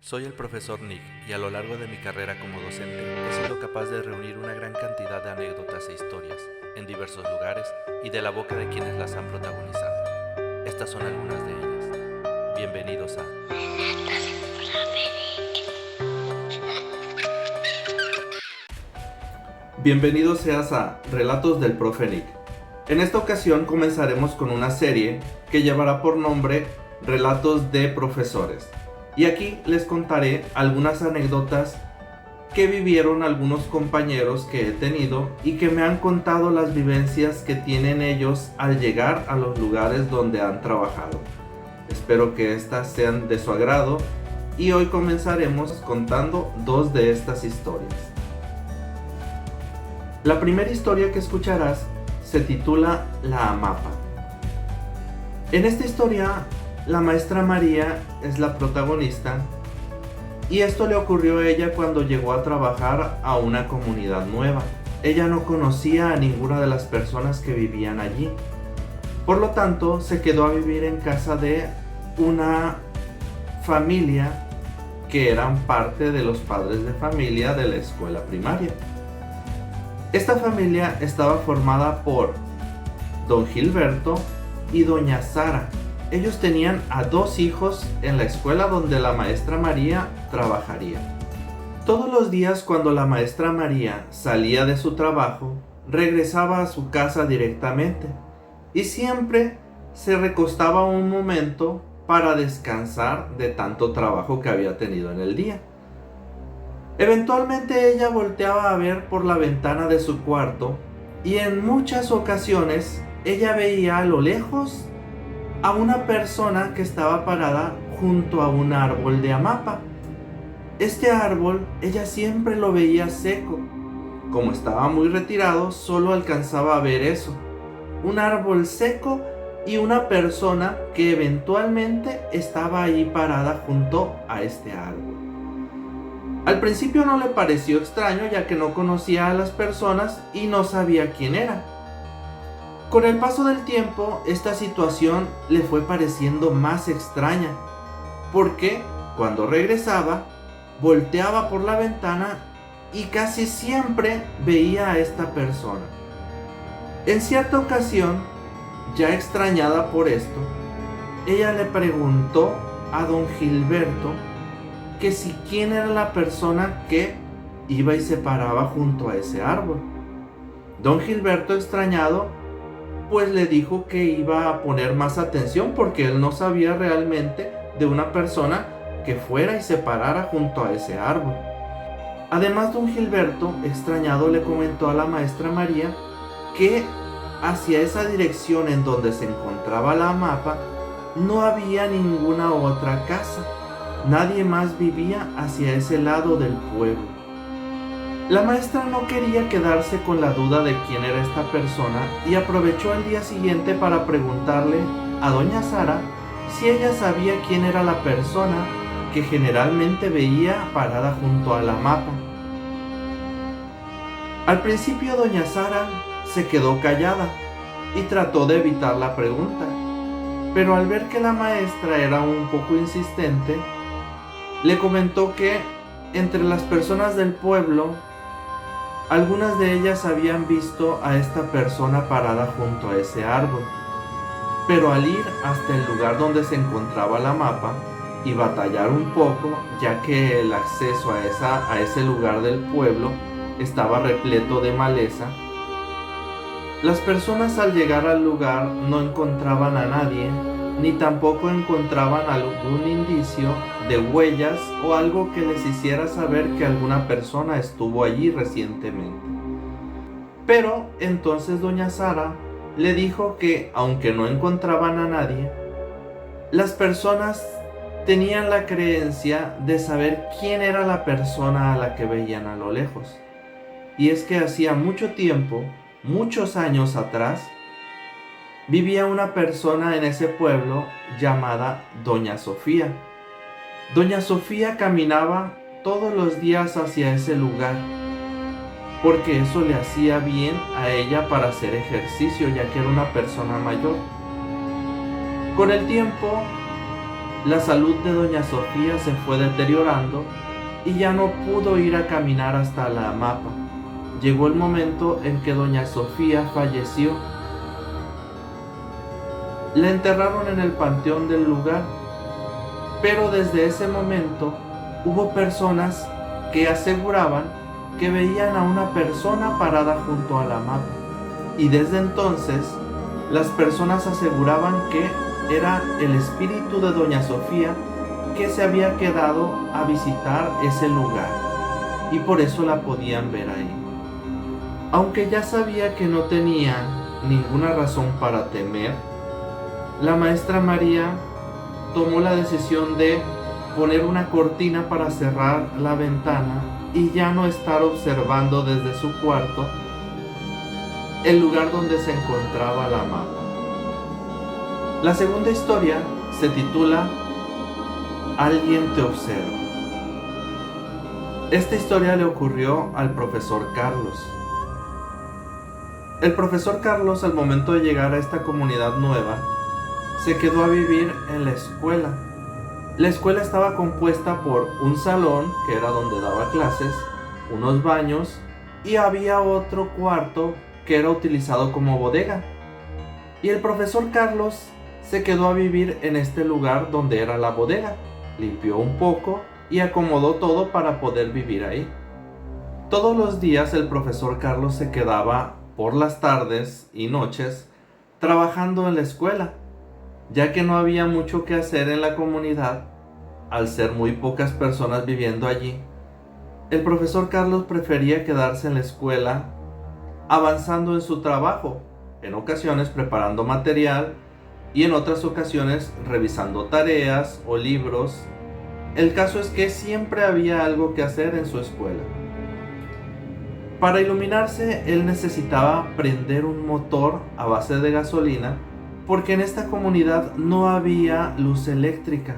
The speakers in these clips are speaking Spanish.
Soy el profesor Nick y a lo largo de mi carrera como docente he sido capaz de reunir una gran cantidad de anécdotas e historias en diversos lugares y de la boca de quienes las han protagonizado. Estas son algunas de ellas. Bienvenidos a... Bienvenido seas a Relatos del Profe Nick. En esta ocasión comenzaremos con una serie que llevará por nombre Relatos de Profesores. Y aquí les contaré algunas anécdotas que vivieron algunos compañeros que he tenido y que me han contado las vivencias que tienen ellos al llegar a los lugares donde han trabajado. Espero que estas sean de su agrado y hoy comenzaremos contando dos de estas historias. La primera historia que escucharás se titula La Amapa. En esta historia, la maestra María es la protagonista y esto le ocurrió a ella cuando llegó a trabajar a una comunidad nueva. Ella no conocía a ninguna de las personas que vivían allí. Por lo tanto, se quedó a vivir en casa de una familia que eran parte de los padres de familia de la escuela primaria. Esta familia estaba formada por don Gilberto y doña Sara. Ellos tenían a dos hijos en la escuela donde la maestra María trabajaría. Todos los días cuando la maestra María salía de su trabajo, regresaba a su casa directamente y siempre se recostaba un momento para descansar de tanto trabajo que había tenido en el día. Eventualmente ella volteaba a ver por la ventana de su cuarto y en muchas ocasiones ella veía a lo lejos a una persona que estaba parada junto a un árbol de amapa. Este árbol ella siempre lo veía seco. Como estaba muy retirado, solo alcanzaba a ver eso: un árbol seco y una persona que eventualmente estaba ahí parada junto a este árbol. Al principio no le pareció extraño, ya que no conocía a las personas y no sabía quién era. Con el paso del tiempo, esta situación le fue pareciendo más extraña, porque cuando regresaba, volteaba por la ventana y casi siempre veía a esta persona. En cierta ocasión, ya extrañada por esto, ella le preguntó a don Gilberto que si quién era la persona que iba y se paraba junto a ese árbol. Don Gilberto, extrañado, pues le dijo que iba a poner más atención porque él no sabía realmente de una persona que fuera y se parara junto a ese árbol. Además, don Gilberto, extrañado, le comentó a la maestra María que hacia esa dirección en donde se encontraba la amapa no había ninguna otra casa. Nadie más vivía hacia ese lado del pueblo. La maestra no quería quedarse con la duda de quién era esta persona y aprovechó el día siguiente para preguntarle a doña Sara si ella sabía quién era la persona que generalmente veía parada junto a la mapa. Al principio doña Sara se quedó callada y trató de evitar la pregunta, pero al ver que la maestra era un poco insistente, le comentó que entre las personas del pueblo, algunas de ellas habían visto a esta persona parada junto a ese árbol, pero al ir hasta el lugar donde se encontraba la mapa y batallar un poco, ya que el acceso a ese lugar del pueblo estaba repleto de maleza, las personas al llegar al lugar no encontraban a nadie, ni tampoco encontraban algún indicio de huellas o algo que les hiciera saber que alguna persona estuvo allí recientemente. Pero entonces doña Sara le dijo que, aunque no encontraban a nadie, las personas tenían la creencia de saber quién era la persona a la que veían a lo lejos. Y es que hacía mucho tiempo, muchos años atrás, vivía una persona en ese pueblo llamada doña Sofía. Doña Sofía caminaba todos los días hacia ese lugar, porque eso le hacía bien a ella para hacer ejercicio, ya que era una persona mayor. Con el tiempo, la salud de doña Sofía se fue deteriorando y ya no pudo ir a caminar hasta la hamapa. Llegó el momento en que doña Sofía falleció. La enterraron en el panteón del lugar, pero desde ese momento hubo personas que aseguraban que veían a una persona parada junto a la hamapa, y desde entonces las personas aseguraban que era el espíritu de doña Sofía que se había quedado a visitar ese lugar, y por eso la podían ver ahí. Aunque ya sabía que no tenía ninguna razón para temer, la maestra María tomó la decisión de poner una cortina para cerrar la ventana y ya no estar observando desde su cuarto el lugar donde se encontraba la hamapa. La segunda historia se titula Alguien te observa. Esta historia le ocurrió al profesor Carlos. El profesor Carlos, al momento de llegar a esta comunidad nueva, se quedó a vivir en la escuela. La escuela estaba compuesta por un salón, que era donde daba clases, unos baños, y había otro cuarto que era utilizado como bodega. Y el profesor Carlos se quedó a vivir en este lugar donde era la bodega. Limpió un poco y acomodó todo para poder vivir ahí. Todos los días el profesor Carlos se quedaba por las tardes y noches trabajando en la escuela, ya que no había mucho que hacer en la comunidad, al ser muy pocas personas viviendo allí. El profesor Carlos prefería quedarse en la escuela avanzando en su trabajo, en ocasiones preparando material y en otras ocasiones revisando tareas o libros. El caso es que siempre había algo que hacer en su escuela. Para iluminarse, él necesitaba prender un motor a base de gasolina, porque en esta comunidad no había luz eléctrica.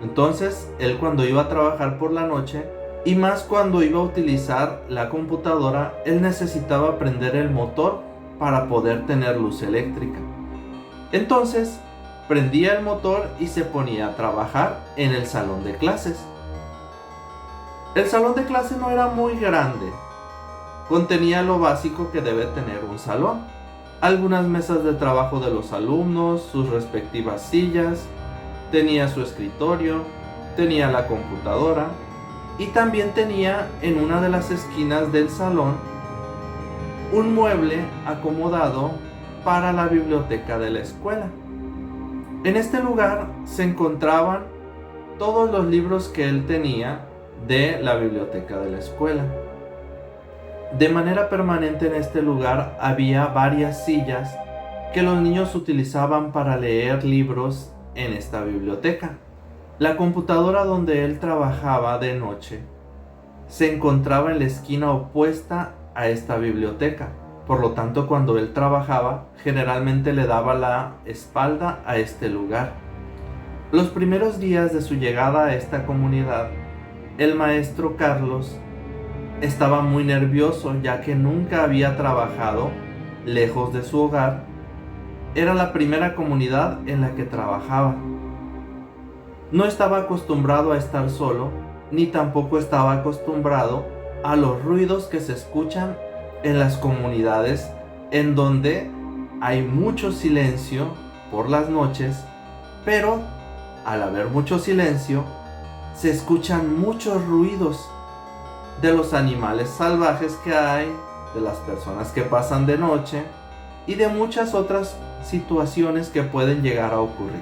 Entonces, él cuando iba a trabajar por la noche, y más cuando iba a utilizar la computadora, él necesitaba prender el motor para poder tener luz eléctrica. Entonces, prendía el motor y se ponía a trabajar en el salón de clases. El salón de clases no era muy grande. Contenía lo básico que debe tener un salón: algunas mesas de trabajo de los alumnos, sus respectivas sillas, tenía su escritorio, tenía la computadora, y también tenía en una de las esquinas del salón un mueble acomodado para la biblioteca de la escuela. En este lugar se encontraban todos los libros que él tenía de la biblioteca de la escuela. De manera permanente en este lugar había varias sillas que los niños utilizaban para leer libros en esta biblioteca. La computadora donde él trabajaba de noche se encontraba en la esquina opuesta a esta biblioteca. Por lo tanto, cuando él trabajaba, generalmente le daba la espalda a este lugar. Los primeros días de su llegada a esta comunidad, el maestro Carlos estaba muy nervioso, ya que nunca había trabajado lejos de su hogar. Era la primera comunidad en la que trabajaba. No estaba acostumbrado a estar solo, ni tampoco estaba acostumbrado a los ruidos que se escuchan en las comunidades en donde hay mucho silencio por las noches, pero al haber mucho silencio se escuchan muchos ruidos de los animales salvajes que hay, de las personas que pasan de noche y de muchas otras situaciones que pueden llegar a ocurrir.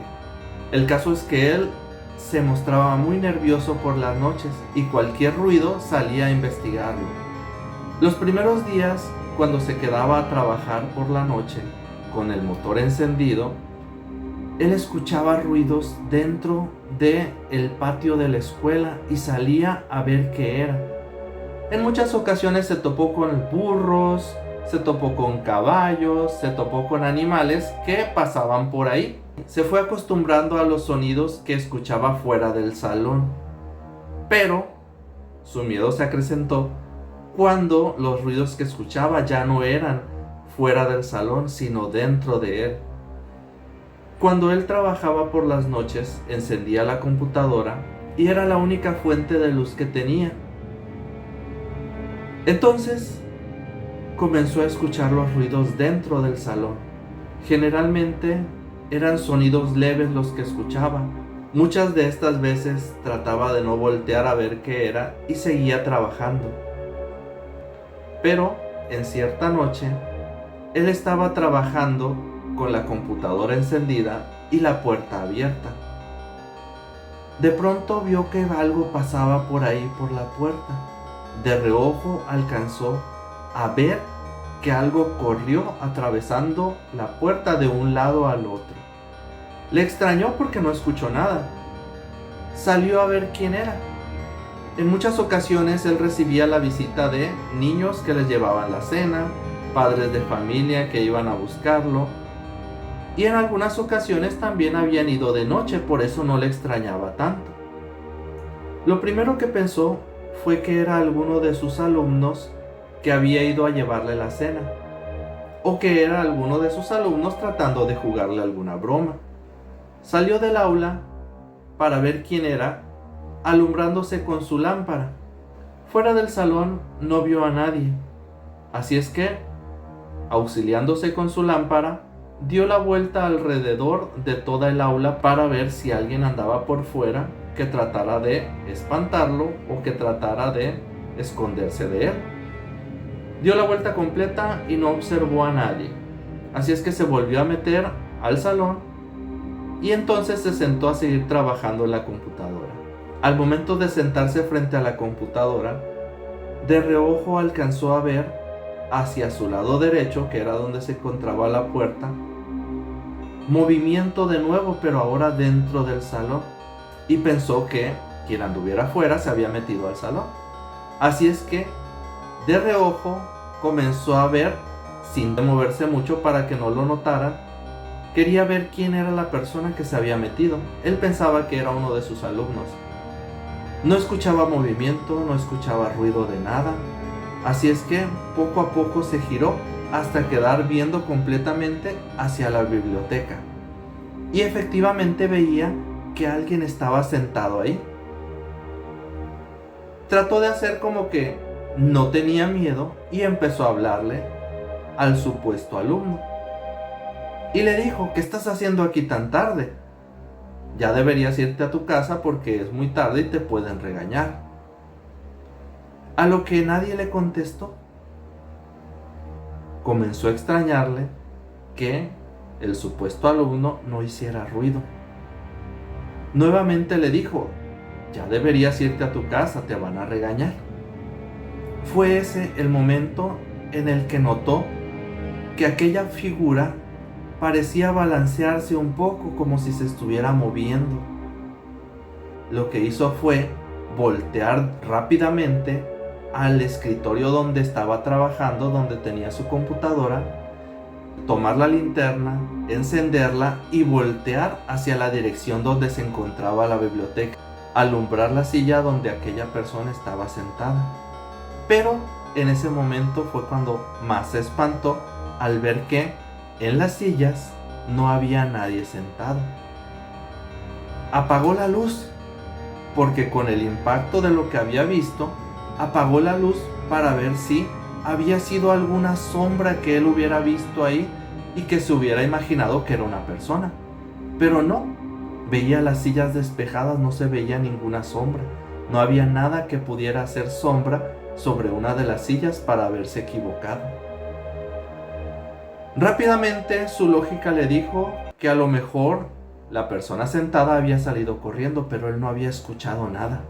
El caso es que él se mostraba muy nervioso por las noches y cualquier ruido salía a investigarlo. Los primeros días, cuando se quedaba a trabajar por la noche con el motor encendido, él escuchaba ruidos dentro del patio de la escuela y salía a ver qué era. En muchas ocasiones se topó con burros, se topó con caballos, se topó con animales que pasaban por ahí. Se fue acostumbrando a los sonidos que escuchaba fuera del salón, pero su miedo se acrecentó cuando los ruidos que escuchaba ya no eran fuera del salón, sino dentro de él. Cuando él trabajaba por las noches, encendía la computadora y era la única fuente de luz que tenía. Entonces comenzó a escuchar los ruidos dentro del salón. Generalmente eran sonidos leves los que escuchaba. Muchas de estas veces trataba de no voltear a ver qué era y seguía trabajando. Pero en cierta noche, él estaba trabajando con la computadora encendida y la puerta abierta. De pronto vio que algo pasaba por ahí por la puerta. De reojo alcanzó a ver que algo corrió atravesando la puerta de un lado al otro. Le extrañó porque no escuchó nada. Salió a ver quién era. En muchas ocasiones él recibía la visita de niños que les llevaban la cena, padres de familia que iban a buscarlo, y en algunas ocasiones también habían ido de noche, por eso no le extrañaba tanto. Lo primero que pensó fue que era alguno de sus alumnos que había ido a llevarle la cena, o que era alguno de sus alumnos tratando de jugarle alguna broma. Salió del aula para ver quién era, alumbrándose con su lámpara. Fuera del salón no vio a nadie, así es que, auxiliándose con su lámpara, dio la vuelta alrededor de toda el aula para ver si alguien andaba por fuera que tratara de espantarlo o que tratara de esconderse de él. Dio la vuelta completa y no observó a nadie, así es que se volvió a meter al salón y entonces se sentó a seguir trabajando en la computadora. Al momento de sentarse frente a la computadora, de reojo alcanzó a ver hacia su lado derecho, que era donde se encontraba la puerta, movimiento de nuevo, pero ahora dentro del salón, y pensó que quien anduviera afuera se había metido al salón. Así es que de reojo comenzó a ver, sin moverse mucho para que no lo notaran. Quería ver quién era la persona que se había metido. Él pensaba que era uno de sus alumnos. No escuchaba movimiento, no escuchaba ruido de nada. Así es que poco a poco se giró hasta quedar viendo completamente hacia la biblioteca. Y efectivamente veía que alguien estaba sentado ahí. Trató de hacer como que no tenía miedo y empezó a hablarle al supuesto alumno. Y le dijo: ¿qué estás haciendo aquí tan tarde? Ya deberías irte a tu casa porque es muy tarde y te pueden regañar. A lo que nadie le contestó. Comenzó a extrañarle que el supuesto alumno no hiciera ruido. Nuevamente le dijo: ya deberías irte a tu casa, te van a regañar. Fue ese el momento en el que notó que aquella figura parecía balancearse un poco, como si se estuviera moviendo. Lo que hizo fue voltear rápidamente al escritorio donde estaba trabajando, donde tenía su computadora, tomar la linterna, encenderla y voltear hacia la dirección donde se encontraba la biblioteca, alumbrar la silla donde aquella persona estaba sentada. Pero en ese momento fue cuando más se espantó al ver que en las sillas no había nadie sentado. Apagó la luz, porque con el impacto de lo que había visto, apagó la luz para ver si había sido alguna sombra que él hubiera visto ahí y que se hubiera imaginado que era una persona. Pero no, veía las sillas despejadas, no se veía ninguna sombra. No había nada que pudiera hacer sombra sobre una de las sillas para haberse equivocado. Rápidamente su lógica le dijo que a lo mejor la persona sentada había salido corriendo, pero él no había escuchado nada.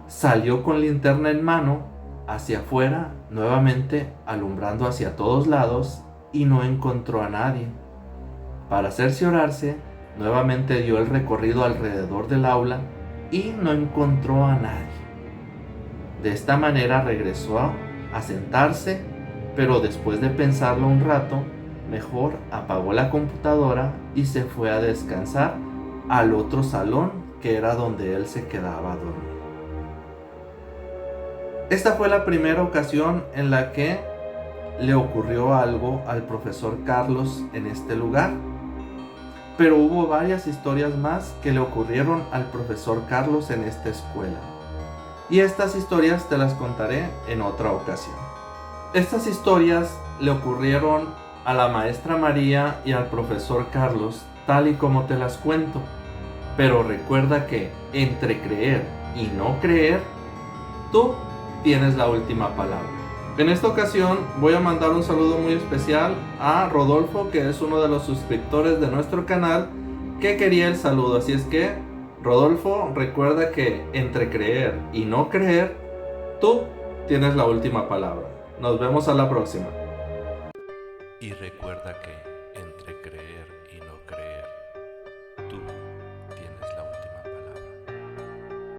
Salió con linterna en mano hacia afuera, nuevamente alumbrando hacia todos lados, y no encontró a nadie. Para cerciorarse, nuevamente dio el recorrido alrededor del aula y no encontró a nadie. De esta manera regresó a sentarse, pero después de pensarlo un rato, mejor apagó la computadora y se fue a descansar al otro salón, que era donde él se quedaba a dormir. Esta fue la primera ocasión en la que le ocurrió algo al profesor Carlos en este lugar. pero hubo varias historias más que le ocurrieron al profesor Carlos en esta escuela. Y estas historias te las contaré en otra ocasión. Estas historias le ocurrieron a la maestra María y al profesor Carlos, tal y como te las cuento. Pero recuerda que entre creer y no creer, tú tienes la última palabra. En esta ocasión voy a mandar un saludo muy especial a Rodolfo, que es uno de los suscriptores de nuestro canal, que quería el saludo. Así es que, Rodolfo, recuerda que entre creer y no creer, tú tienes la última palabra. Nos vemos a la próxima. Y recuerda que